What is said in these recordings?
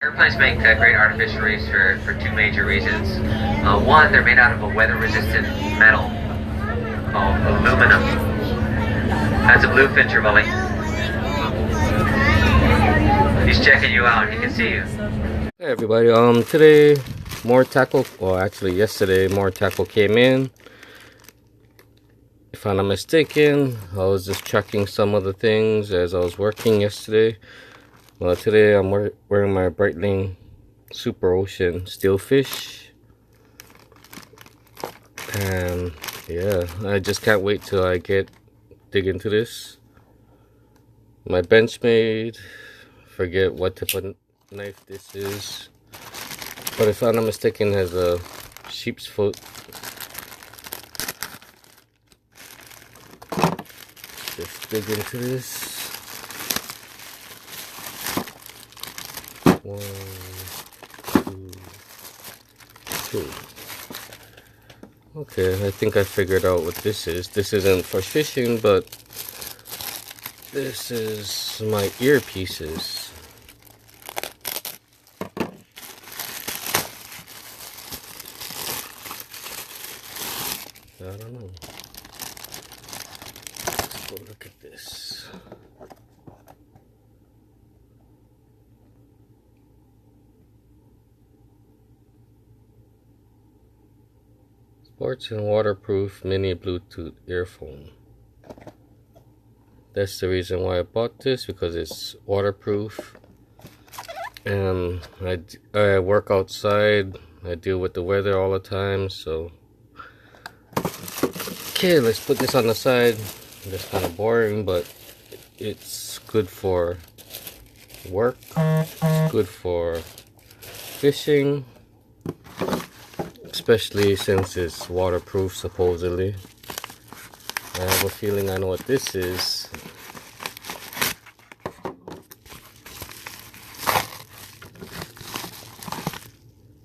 Airplanes make great artificial reefs for two major reasons. One, they're made out of a weather-resistant metal called aluminum. That's a bluefin trevally. He's checking you out. He can see you. Hey everybody, today more tackle, well actually yesterday more tackle came in. If I'm not mistaken, I was just checking some of the things as I was working yesterday. Well, today I'm wearing my Breitling Super Ocean Steelfish. And yeah, I just can't wait till I dig into this. My Benchmade, forget what type of knife this is, but if I'm not mistaken has a sheep's foot. Let's dig into this. One, two. Okay, I think I figured out what this is. This isn't for fishing, but this is my earpieces. I don't know. Let's go look at this. Sports and waterproof mini Bluetooth earphone. That's the reason why I bought this, because it's waterproof. And I work outside. I deal with the weather all the time, so okay, let's put this on the side. That's kind of boring, but it's good for work. It's good for fishing, especially since it's waterproof supposedly. I have a feeling I know what this is.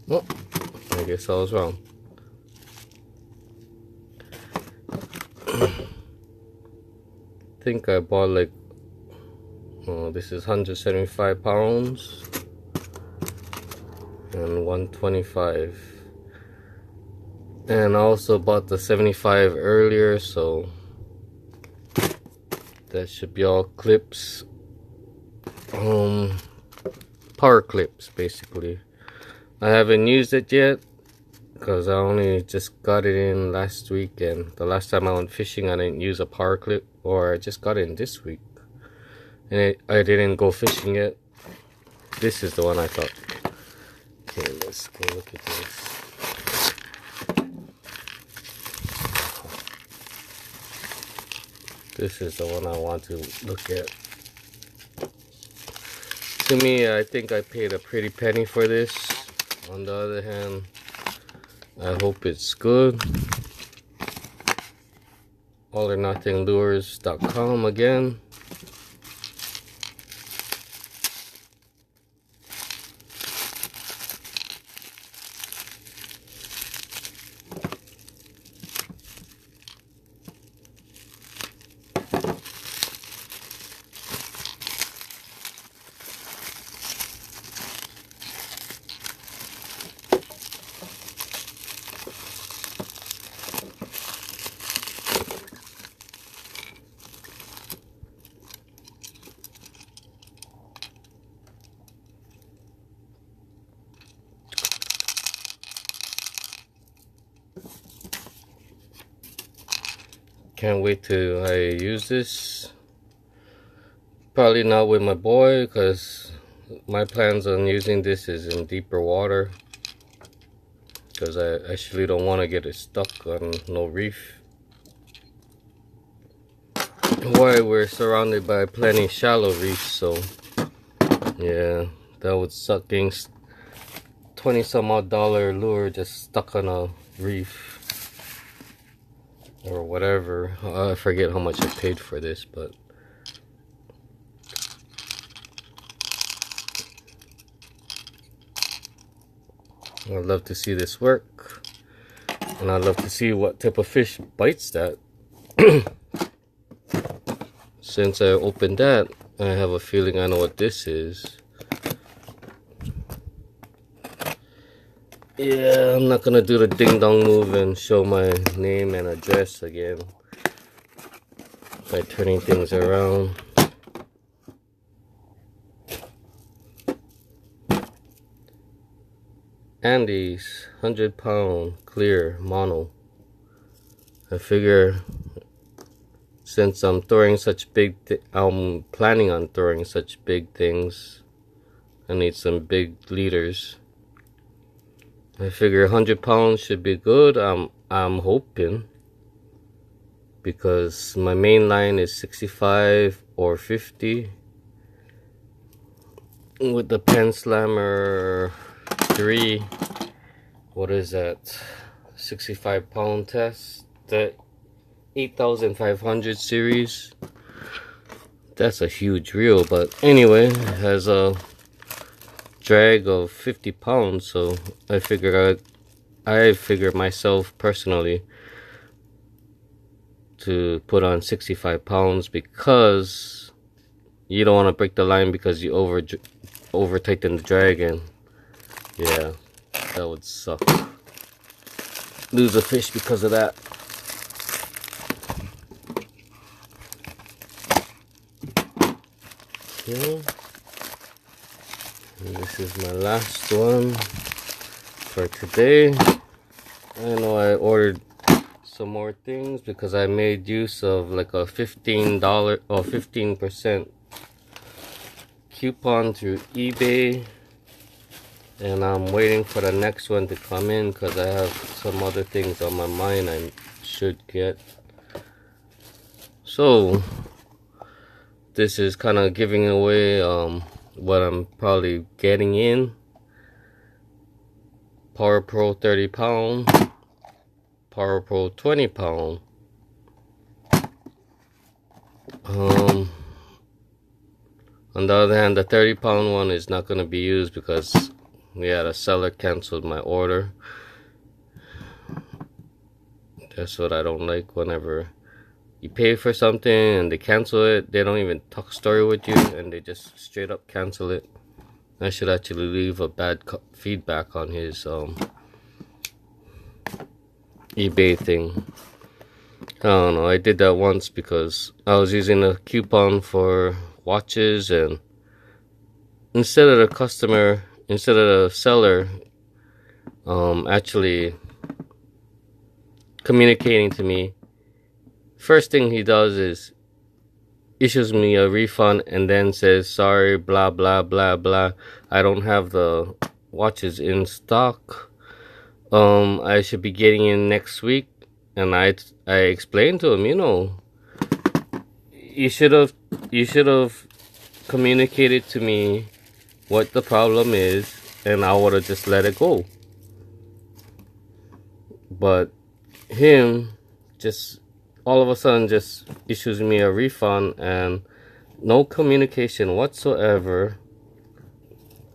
Oh, I guess I was wrong. I think I bought like, oh, this is 175 pounds and 125. And I also bought the 75 earlier, so that should be all clips. Power clips basically. I haven't used it yet because I only just got it in last week, and the last time I went fishing I didn't use a power clip, or I just got it in this week and I didn't go fishing yet. This is the one I thought. Okay, let's go look at this. This is the one I want to look at. To me, I think I paid a pretty penny for this. On the other hand, I hope it's good. AllOrNothingLures.com again. Can't wait till I use this. Probably not with my boy, because my plans on using this is in deeper water, because I actually don't want to get it stuck on no reef. Why, we're surrounded by plenty shallow reefs, so yeah, that would suck getting 20 some odd dollar lure just stuck on a reef or whatever. I forget how much I paid for this, but I'd love to see this work, and I'd love to see what type of fish bites that. Since I opened that, I have a feeling I know what this is. Yeah, I'm not gonna do the ding dong move and show my name and address again by turning things around. Andes 100-pound clear mono. I figure since I'm throwing such big, I'm planning on throwing such big things, I need some big leaders. I figure 100 pounds should be good. I'm hoping, because my main line is 65 or 50 with the Pen Slammer 3. What is that? 65-pound test. The 8500 series. That's a huge reel, but anyway, it has a drag of 50 pounds, so I figure myself personally to put on 65 pounds, because you don't want to break the line because you over tighten the drag, and yeah, that would suck. Lose a fish because of that. Okay. And this is my last one for today. I know I ordered some more things because I made use of like a $15 or 15% coupon through eBay, and I'm waiting for the next one to come in because I have some other things on my mind I should get. So this is kind of giving away what I'm probably getting in. Power Pro 30 pound, Power Pro 20 pound. On the other hand, the 30 pound one is not going to be used because, yeah, the seller canceled my order. That's what I don't like. Whenever you pay for something and they cancel it, they don't even talk story with you, and they just straight up cancel it. I should actually leave a bad feedback on his eBay thing. I don't know, I did that once because I was using a coupon for watches, and instead of the seller actually communicating to me, first thing he does is issues me a refund and then says, sorry, blah blah blah blah, I don't have the watches in stock. I should be getting in next week. And I explained to him, you should have communicated to me what the problem is, and I would have just let it go. But him just all of a sudden just issues me a refund and no communication whatsoever.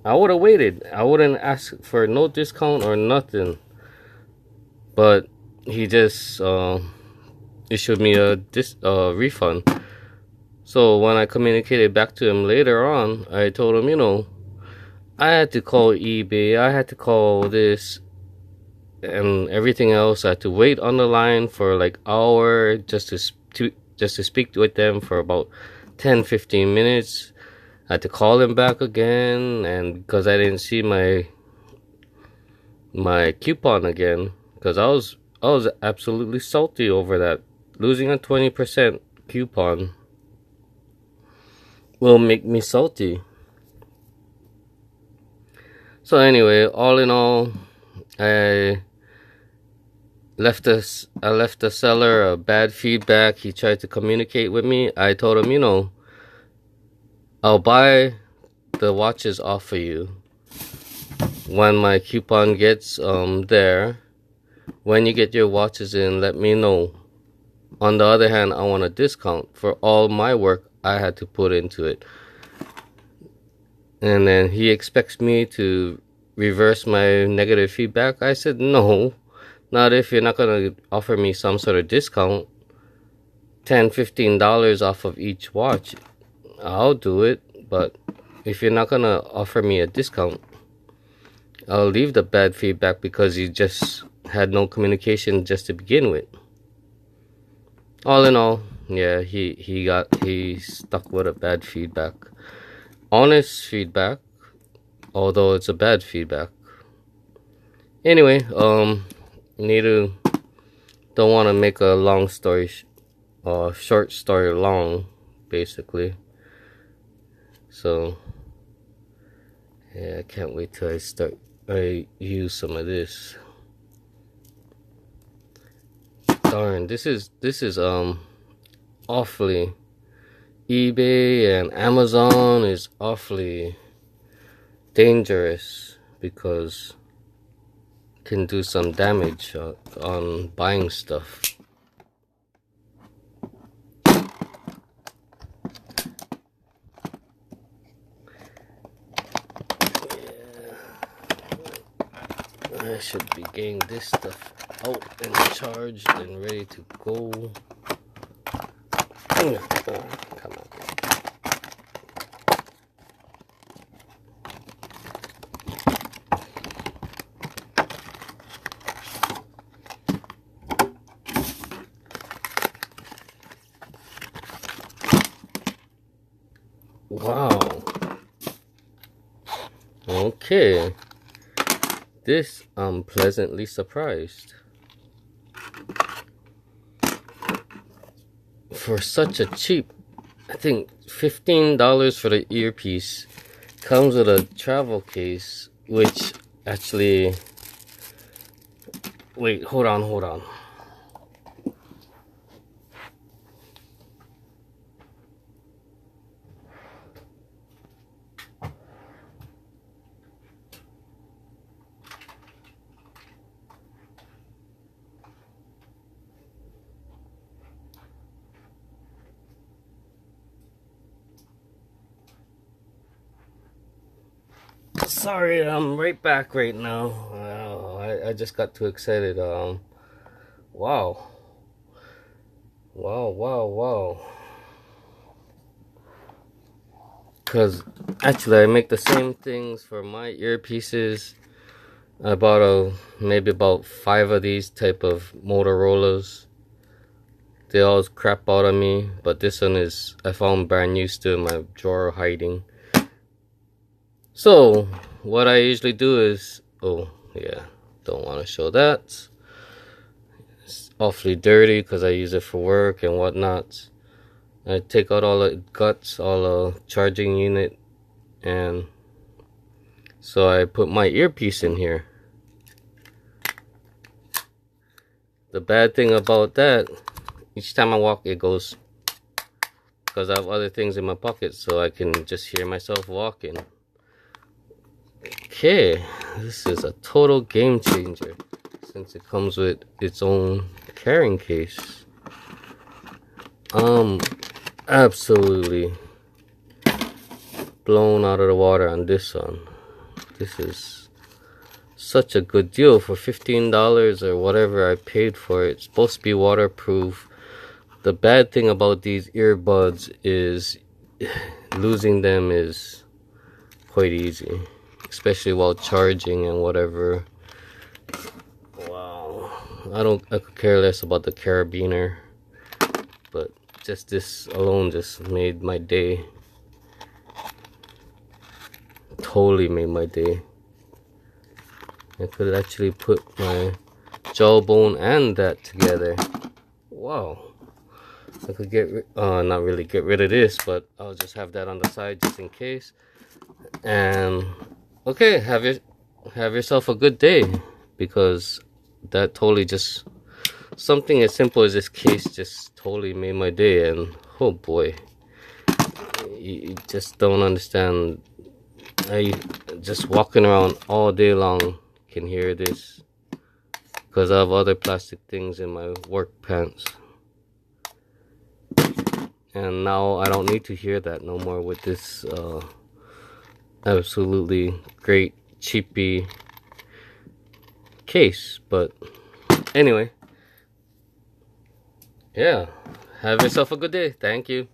I would have waited. I wouldn't ask for no discount or nothing. But he just issued me a refund. So when I communicated back to him later on, I told him, I had to call eBay, I had to call this and everything else. I had to wait on the line for like an hour just to speak with them for about 10-15 minutes. I had to call him back again, and because I didn't see my coupon again, because I was absolutely salty over that. Losing a 20% coupon will make me salty. So anyway, all in all, I left the seller a bad feedback. He tried to communicate with me. I told him, I'll buy the watches off of you when my coupon gets there. When you get your watches in, let me know. On the other hand, I want a discount for all my work I had to put into it. And then he expects me to reverse my negative feedback. I said, no, not if you're not going to offer me some sort of discount. $10-15 off of each watch, I'll do it. But if you're not going to offer me a discount, I'll leave the bad feedback because you just had no communication just to begin with. All in all, yeah, he stuck with a bad feedback. Honest feedback, although it's a bad feedback. Anyway, don't want to make a long story, short story long, basically. So, yeah, I can't wait till I use some of this. Darn, this is awfully, eBay and Amazon is awfully dangerous because it can do some damage on buying stuff. I should be getting this stuff out and charged and ready to go. Come on. Wow. Okay. This, I'm pleasantly surprised. For such a cheap, I think $15 for the earpiece. Comes with a travel case, which actually, wait, hold on. Sorry, I'm right back right now. I just got too excited. Wow. Because actually I make the same things for my earpieces. I bought maybe about 5 of these type of Motorola's. They all crap out on me, but this one is, I found brand new still in my drawer hiding. So what I usually do is, oh yeah, don't want to show that. It's awfully dirty because I use it for work and whatnot. I take out all the guts, all the charging unit, and so I put my earpiece in here. The bad thing about that, each time I walk it goes, because I have other things in my pocket, so I can just hear myself walking. Okay, this is a total game changer since it comes with its own carrying case. Absolutely blown out of the water on this one. This is such a good deal for $15 or whatever I paid for it. It's supposed to be waterproof. The bad thing about these earbuds is losing them is quite easy, especially while charging and whatever. Wow, I could care less about the carabiner, but just this alone just made my day. Totally made my day. I could actually put my jawbone and that together. Wow. I could not really get rid of this, but I'll just have that on the side just in case. And okay, have yourself a good day, because that totally just, something as simple as this case just totally made my day. And oh boy, you just don't understand. I just walking around all day long can hear this because I have other plastic things in my work pants, and now I don't need to hear that no more with this absolutely great cheapy case. But anyway, yeah, have yourself a good day. Thank you.